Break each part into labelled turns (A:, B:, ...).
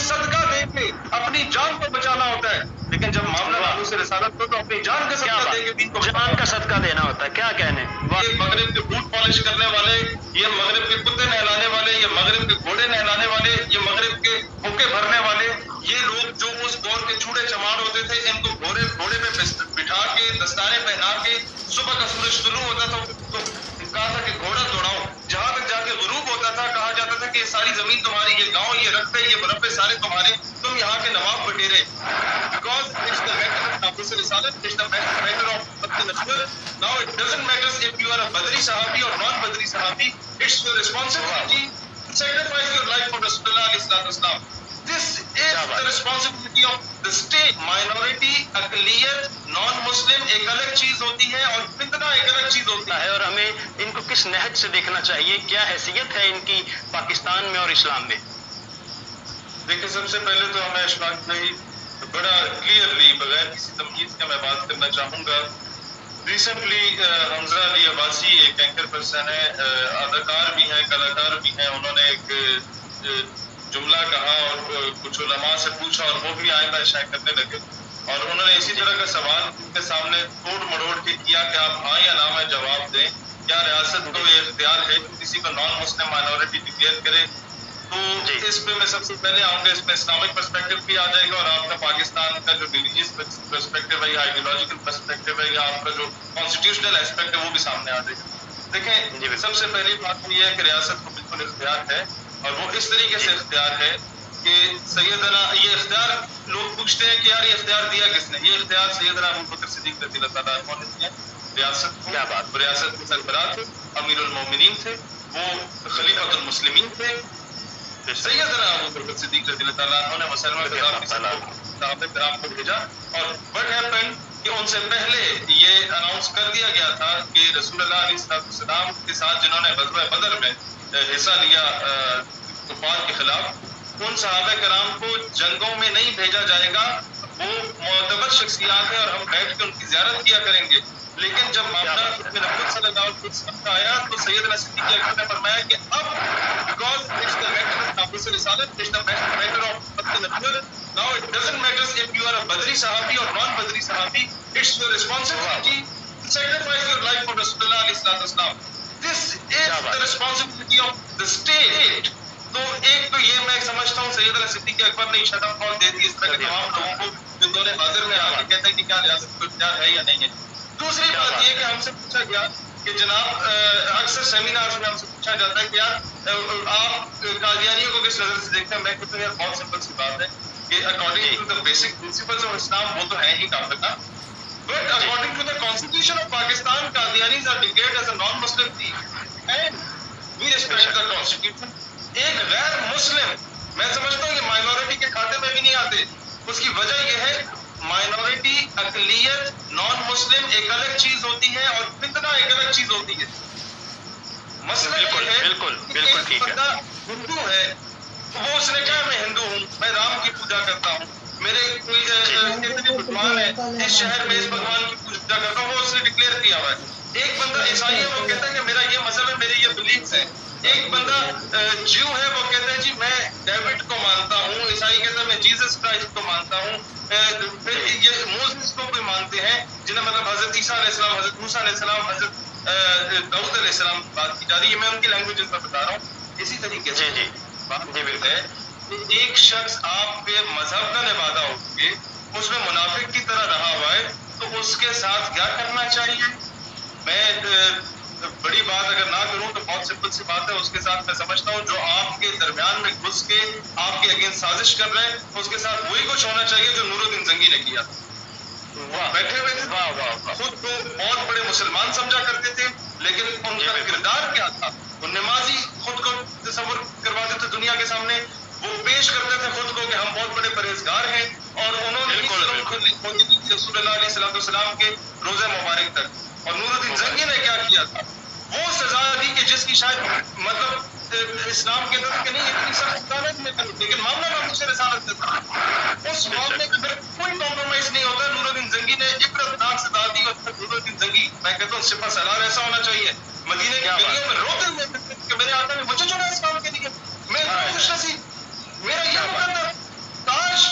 A: صدقہ دے کے اپنی جان کو بچانا ہوتا ہے، لیکن جب معاملہ ناموس رسالت ہو تو اپنی جان کا صدقہ دے کے دین کو
B: جان کا صدقہ دینا ہوتا ہے. کیا کہنے
A: یہ مغرب کے بوٹ پالش کرنے والے، یہ مغرب کے کتے نہلانے والے، یہ مغرب کے گھوڑے نہلانے والے، یہ مغرب کے بھوکے بھرنے والے، یہ لوگ جو اس دور کے چوڑے چماڑ ہوتے تھے، ان کو گھوڑے پہ بٹھا کے دستانے پہنا کے صبح کا سورج طلوع ہوتا تھا تو کہا تھا کہ گھوڑا دوڑاؤ، جہاں تک جا کے غروب ہوتا تھا کہا جاتا تھا کہ یہ ساری زمین تمہاری، یہ گاؤں، یہ رقبے، یہ مربے سارے تمہارے، تم یہاں کے نواب بٹیرے. Because it's the matter of Nafis Risalat, it's the matter of Fatih Nasr. Now it doesn't matter if you are a Badri Sahabi or non-Badri Sahabi, it's your responsibility to sacrifice your life for Rasulullah alayhi salatu wasalam. This is the responsibility of the state. Minority, اقلیت, non-Muslim ایک الگ چیز ہوتی ہے اور فتنہ ایک الگ چیز ہوتا ہے.
B: اور ہمیں ان کو کس نہج سے دیکھنا چاہیے؟ کیا حیثیت ہے ان کی پاکستان میں اور اسلام میں؟
A: دیکھیں، سب سے پہلے تو ہمیں اشفاق بھائی بڑا کلیئرلی بغیر کسی تمہید کے میں بات کرنا چاہوں گا. ریسنٹلی حمزہ علی عباسی ایک اینکر پرسن ہے، اداکار بھی ہیں، کلاکار بھی ہیں، انہوں نے ایک جملہ کہا اور کچھ علماء سے پوچھا اور وہ بھی آئندہ شائع کرنے لگے، اور انہوں نے اسی طرح کا سوال ان کے سامنے توڑ مڑوڑ کے کیا کہ آپ ہاں یا نا میں جواب دیں. کیا ریاست کو یہ اختیار ہے کہ کسی کو نان مسلم مائنورٹی ڈکلیئر کرے؟ تو اس پہ میں سب سے پہلے آؤں گا، اس میں اسلامک پرسپیکٹو بھی آ جائے گا اور آپ کا پاکستان کا جو ریلیجیس پرسپیکٹو ہے یا آئیڈیولوجیکل پرسپیکٹو ہے یا آپ کا جو کانسٹیٹیوشنل ایسپیکٹ ہے وہ بھی سامنے آ جائے گا. دیکھیں، سب سے پہلی بات یہ ہے کہ ریاست کو بالکل اختیار ہے، اور وہ اس طریقے سے اختیار ہے کہ سیدنا یہ اختیار لوگ پوچھتے ہیں کہ یار یہ اختیار دیا کس نے؟ یہ اختیار سیدنا ابو بکر صدیق رضی اللہ تعالیٰ عنہ نے دیا ریاست کو. کیا بات، ریاست کے سربراہ تھے، امیر المومنین تھے، وہ خلیفۃ المسلمین تھے. سیدنا ابو بکر صدیق رضی اللہ تعالیٰ عنہ نے مسلمہ صحابہ کرام کو بھیجا، اور وٹ ہیپن کہ ان سے پہلے یہ اناؤنس کر دیا گیا تھا کہ رسول اللہ علیہ السلام کے ساتھ جنہوں نے غزوہ بدر میں حصہ لیا کفار کے خلاف، ان صحابہ کرام کو جنگوں میں نہیں بھیجا جائے گا. وہ معتبر شخصیات ہیں اور ہم بیٹھ کے ان کی زیارت کیا کریں گے. لیکن جب معاملہ محمد صلی اللہ علیہ وسلم کا آیا تو سیدنا صدیق اکبر نے فرمایا کہ اب because it's the matter of Nafis Risalat, it's the matter of Fatih Nasr. Now it doesn't matter if you are a Badri Sahabi or non-Badri Sahabi, it's your responsibility to sacrifice your life for Rasulullah alayhi salatu wasalam. This is the responsibility of the state. تو ایک تو یہ میں سمجھتا ہوں سیدنا صدیق اکبر نے shut off کال دے دی اس طرح کے تمام لوگوں کو جو دور حاضر میں آ کے کہتے ہیں کہ کیا ریاست کو اختیار ہے یا نہیں ہے. دوسری بات یہ کہ ہم سے پوچھا گیا کہ جناب اکثر سیمینارز میں ہم سے پوچھا جاتا ہے کہ یار آپ قادیانیوں کو کس نظر سے دیکھتے ہیں؟ میں کہتا ہوں یار بہت سمپل سی بات ہے کہ according to the basic principles of Islam وہ تو ہیں ہی کافر نا، but according to the constitution of Pakistan Qadianis are declared as a non Muslim thief and we respect the constitution. ایک غیر مسلم میں سمجھتا ہوں کہ مائنورٹی کے کھاتے میں بھی نہیں آتے. اس کی وجہ یہ ہے مائنورٹی، اقلیت، نان مسلم ایک الگ چیز ہوتی ہے اور فتنہ ایک الگ چیز ہوتی ہے. مسئلہ یہ ہے کہ ایک بندہ ہندو ہے، وہ اس نے کہا میں ہندو ہوں، میں رام کی پوجا کرتا ہوں، میرے کوئی کتنے بھگوان ہے، اس شہر میں اس بھگوان کی پوجا کرتا ہوں، وہ اس نے ڈکلیئر کیا ہوا ہے. ایک بندہ عیسائی ہے، وہ کہتا ہے کہ میرا یہ مذہب ہے، میرے یہ بلیفس ہیں. ایک بندہ جیو ہے، وہ کہتا ہے جی میں ڈیوڈ کو مانتا ہوں. عیسائی کہتا ہے میں جیسس کرائسٹ کو مانتا ہوں. پھر یہ موسیس کو بھی مانتے ہیں جنہیں مطلب حضرت عیسیٰ علیہ السلام، حضرت موسیٰ علیہ السلام، حضرت داؤد علیہ السلام بات کی جا رہی ہے. میں ان کی لینگویج میں بتا رہا ہوں. اسی طریقے سے بات ہے ایک شخص آپ کے مذہب کا نبادہ ہو کے اس میں منافق کی طرح رہا ہوا ہے تو اس کے ساتھ کیا کرنا چاہیے؟ میں بڑی بات اگر نہ کروں تو بہت سمپل سی بات ہے، اس کے ساتھ میں سمجھتا ہوں جو آپ کے درمیان میں گھس کے آپ کے اگینسٹ سازش کر رہے ہیں اس کے ساتھ وہی کچھ ہونا چاہیے جو نور الدین زنگی نے کیا. بیٹھے ہوئے تھے، خود کو بہت بڑے مسلمان سمجھا کرتے تھے، لیکن ان کا کردار کیا تھا؟ وہ نمازی خود کو تصور کرواتے تھے دنیا کے سامنے، وہ پیش کرتے تھے خود کو کہ ہم بہت بڑے پرہیزگار ہیں، اور انہوں نے رسول اللہ علیہ السلام کے روزہ مبارک تک. اور نور الدین زنگی نے کیا کیا تھا؟ وہ سزا دی کہ جس کی شاید مطلب اسلام کے اندر کہ نہیں اتنی سخت عدالت میں تھی، لیکن معاملہ ناموس رسالت سے تھا. اس معاملے کے اندر کوئی کمپرومائز نہیں ہوتا. نور الدین زنگی نے عبرتناک سزا دی، اور نور الدین زنگی میں کہتا ہوں سپہ سالار ایسا ہونا چاہیے. مدینے کی گلیوں میں روتے ہوئے کہ میرے آقا نے مجھے چنا اس کام کے لیے، میں خوش نصیب، میرا یہ مقدر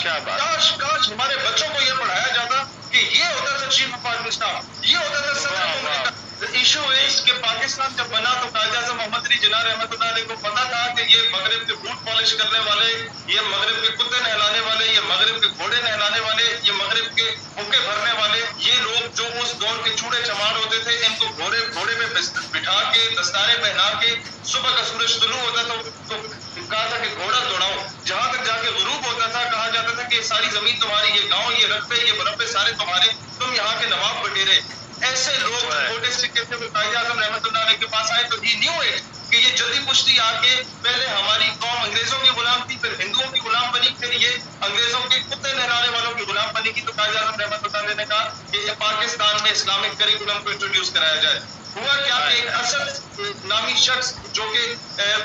A: کاش ہمارے بچوں کو یہ پڑھایا جاتا کہ یہ ہوتا تھا چیف آف آرمی اسٹاف، یہ ہوتا تھا صدر۔ ایشو از کہ پاکستان جب بنا تو قائد اعظم محمد علی جناح رحمۃ اللہ علیہ کو پتا تھا کہ یہ مغرب کے بوٹ پالش کرنے والے، یہ مغرب کے کتے نہلانے والے، یہ مغرب کے گھوڑے نہلانے والے، یہ مغرب کے حقے بھرنے والے، یہ لوگ جو اس دور کے چوڑے چماڑ ہوتے تھے، ان کو گھوڑے پہ بٹھا کے دستارے پہنا کے صبح کا سورج طلوع ہوتا تھا تو کہا تھا کہ گھوڑا دوڑاؤ، جہاں تک جا کے غروب ہوتا تھا کہا جاتا تھا کہ یہ ساری زمین تمہاری، یہ گاؤں، یہ رقبے، یہ مربے سارے تمہارے، تم یہاں کے نواب بٹیرے۔ ایسے لوگ چھوٹے سکے تھے قائد اعظم رحمۃ اللہ علیہ کے پاس آئے تو ہی نیو اٹ کہ یہ جلدی پشتی آ کے پہلے ہماری قوم انگریزوں کی غلام تھی، پھر ہندوؤں کی غلام بنی، پھر یہ انگریزوں کے کتے نہلانے والوں کی غلام بنی کی۔ تو قائد اعظم رحمۃ اللہ علیہ نے کہا کہ پاکستان میں اسلامک کریکولم کو انٹروڈیوس کرایا جائے۔ ہوا کیا کہ ایک اسد نامی شخص جو کہ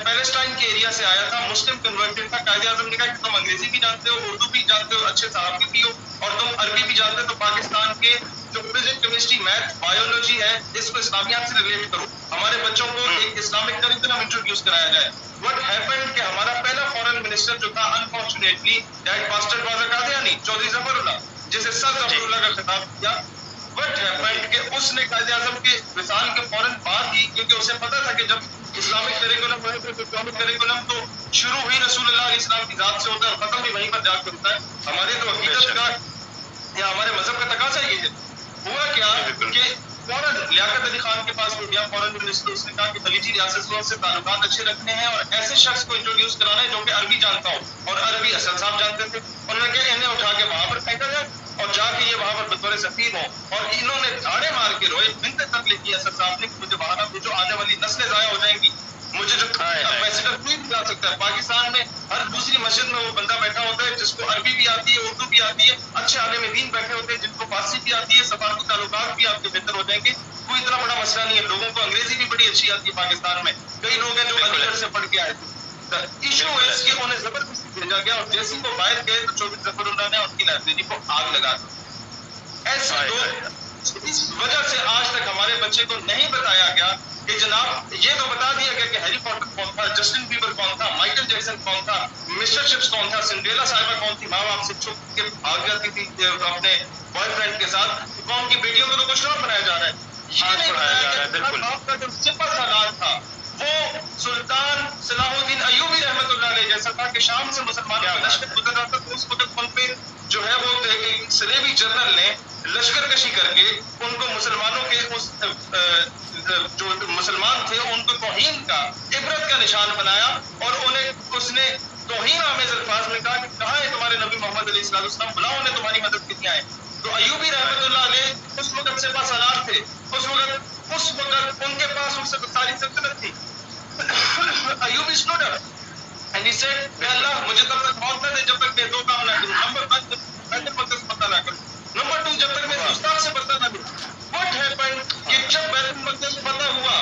A: پیلسٹائن کے ایریا سے آیا تھا، مسلم کنورٹڈ تھا، قائد اعظم نے کہا کہ تم انگریزی بھی جانتے ہو، اردو بھی جانتے ہو، اچھے صحافی بھی ہو، اور تم عربی بھی جانتے ہو، تو پاکستان کے جو فزکس، کیمسٹری، میتھ، بایولوجی ہے، اس کو اسلامیات سے ریلیٹ کرو، ہمارے بچوں کو ایک اسلامک کریکولم انٹروڈیوس کرایا جائے۔ وٹ ہیپنڈ کہ ہمارا پہلا فارن منسٹر جو تھا، unfortunately that bastard was a Qadiani, Chaudhry Zafarullah, جسے سر ظفر اللہ کا خطاب کیا۔ وٹ ہیپنڈ کہ اس نے قائد اعظم کے وصال کے فوراً بعد ہی، کیونکہ اسے پتا تھا کہ جب اسلامک کریکولم ہے تو اسلامک کریکولم تو شروع ہی رسول اللہ علیہ السلام کی ذات سے ہوتا ہے اور ختم بھی وہیں پر جا کے ہوتا ہے، ہمارے تو عقیدت کا یا ہمارے مذہب کا تقاضا یہ ہے۔ ہوا کیا کہ فوراً لیاقت علی خان کے پاس ہو گیا فورن منسٹر، اس نے کہا کہ خلیجی ریاستوں سے تعلقات اچھے رکھنے ہیں اور ایسے شخص کو انٹروڈیوس کرانا ہے جو کہ عربی جانتا ہو، اور عربی اسد صاحب جانتے تھے۔ انہوں نے کہا انہیں اٹھا کے وہاں پر پھینکا جائے اور جا کے یہ وہاں پر بطور سفیر ہوں، اور انہوں نے دھاڑے مار کے روئے، بنتے تک لکھی اسد صاحب نے کہ مجھے وہاں نہ بھیجو، آنے والی نسلیں ضائع ہو جائیں گی، مجھے جو امبیسڈر کوئی بھی جا سکتا ہے۔ پاکستان میں ہر دوسری مسجد میں وہ بندہ بیٹھا ہوتا ہے جس کو عربی بھی آتی ہے، اردو بھی آتی ہے، اچھے عالم دین بیٹھے ہوتے ہیں جن کو فارسی بھی آتی ہے، سفارتی تعلقات بھی آپ کے بہتر ہو جائیں گے، کوئی اتنا بڑا مسئلہ نہیں ہے۔ لوگوں کو انگریزی بھی بڑی اچھی آتی ہے پاکستان میں، کئی لوگ ہیں جو علی گڑھ سے پڑھ کے آئے تھے۔ ایشو ہے اس کے انہیں زبردستی بھیجا گیا اور جیسے ہی وہ باہر گئے تو چودھری ظفر اللہ نے ان کی لائبریری کو آگ لگا دی۔ ایسے لوگ، اس وجہ سے آج تک ہمارے بچے کو نہیں بتایا گیا کہ جناب یہ تو بتا دیا گیا کہ ہیری پوٹر کون تھا، جسٹن بیبر کون تھا، مائیکل جیکسن کون تھا، مسٹر چپس کون تھا، سنڈریلا صاحبہ کون تھی، ماں باپ سے چھپ کے بھاگ جاتی تھی اپنے بوائے فرینڈ کے ساتھ، قوم کی بیٹیوں کو تو کچھ اور بنایا جا رہا ہے۔ یہ نہیں بنایا گیا کہ آپ کا جو سپر سالار تھا وہ سلطان صلاح الدین ایوبی رحمۃ اللہ علیہ جیسا تھا کہ شام سے مسلمانوں کا لشکر گزر رہا تھا تو اس وقت ان پہ جو ہے وہ ایک سلیبی جنرل نے لشکر کشی کر کے ان کو مسلمانوں کے اس جو مسلمان تھے ان کو توہین کا، عبرت کا نشان بنایا، اور انہیں اس نے توہین آمیز الفاظ میں کہا کہ کہاں ہے تمہارے نبی محمد علیہ السلام، بلاؤ انہیں تمہاری مدد کے لیے آئے۔ تو ایوبی رحمۃ اللہ علیہ اس وقت سپہ سالار تھے، اس وقت ان کے پاس اس ساری سلطنت تھی۔ Ayubi stood up and he said کہ اللہ مجھے تب تک موت نہ دے جب تک میں دو کام نہ کروں، نمبر 1 بیت المقدس پتہ نہ کروں، نمبر 2 جب تک میں دوستان سے پتہ نہ کروں۔ What happened کہ جب بیت المقدس پتہ ہوا،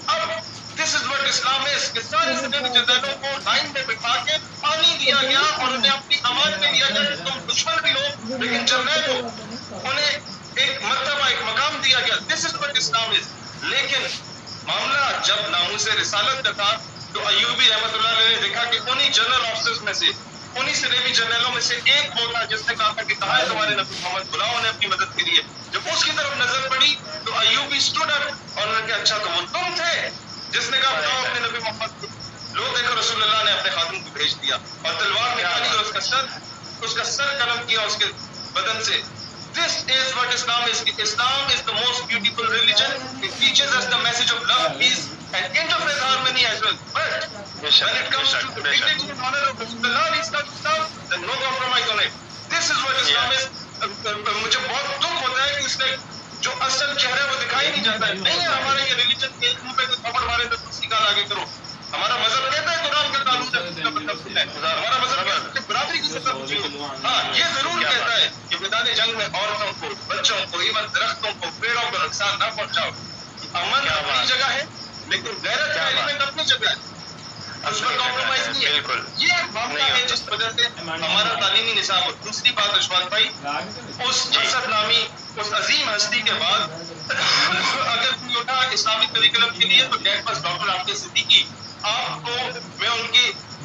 A: اب this is what Islam is کہ سارے جنرلوں کو لائن میں بٹھا کے پانی دیا گیا اور انہیں اپنی امان میں دیا گیا کہ تم دشمن بھی ہو لیکن جرنیل ہو، انہیں ایک مرتبہ ایک مقام دیا گیا۔ This is what Islam is۔ لیکن معاملہ جب ناموس رسالت کا تھا تو ایوبی رحمۃ اللہ علیہ نے دیکھا کہ انہی جنرل آفیسرز میں سے، انہی سلیبی جنرلوں میں سے ایک وہ تھا جس نے کہا تھا کہ کہاں ہے تمہارے نبی محمد، بلاؤ انہیں اپنی مدد کے لیے۔ جب اس کی طرف نظر پڑی تو ایوبی اسٹوڈ اپ اور انہوں نے کہا اچھا تو وہ تم تھے جس نے کہا بلاؤ اپنے نبی محمد کو۔ لوگ دیکھو رسول اللہ نے اپنے خادم کو بھیج دیا اور تلوار نکالی اور اس کا سر قلم کیا اس کے بدن سے۔ This is what Islam is. Islam is the most beautiful religion. It teaches us the message of love, peace, and interfaith harmony as well. But when it comes to the dignity and honor of Islam, then no compromise on it. This is what Islam is. مجھے بہت دکھ ہوتا ہے کہ اس نے جو اصل چہرہ وہ دکھائی نہیں جاتا ہے۔ نہیں ہے ہمارا یہ ریلیجن ایک منہ پہ کوئی تھپڑ مارے تو دوسری کال آگے کرو۔ ہمارا مذہب کہتا ہے قرآن کا قانون کا مطلب ہے، ہمارا مذہب کہتا ہے کہ برابری کی سطح پوچھی ہو۔ ہاں یہ ضرور کہتا ہے کہ میدان جنگ میں عورتوں کو، بچوں کو، ایون درختوں کو، پیڑوں کو نقصان نہ پہنچاؤ۔ امن اپنی جگہ ہے لیکن غیرت کا ایلیمنٹ اپنی جگہ ہے، اس پر کمپرومائز نہیں ہے۔ یہ معاملہ ہے جس وجہ سے ہمارا تعلیمی نصاب۔ اور دوسری بات اشفاق بھائی، اس اسد نامی اس عظیم ہستی کے بعد اگر کوئی اٹھا اسلامک کریکولم کے لیے تو ڈیٹ پاس ڈاکٹر عاقل صدیقی، آپ کو میں ان کی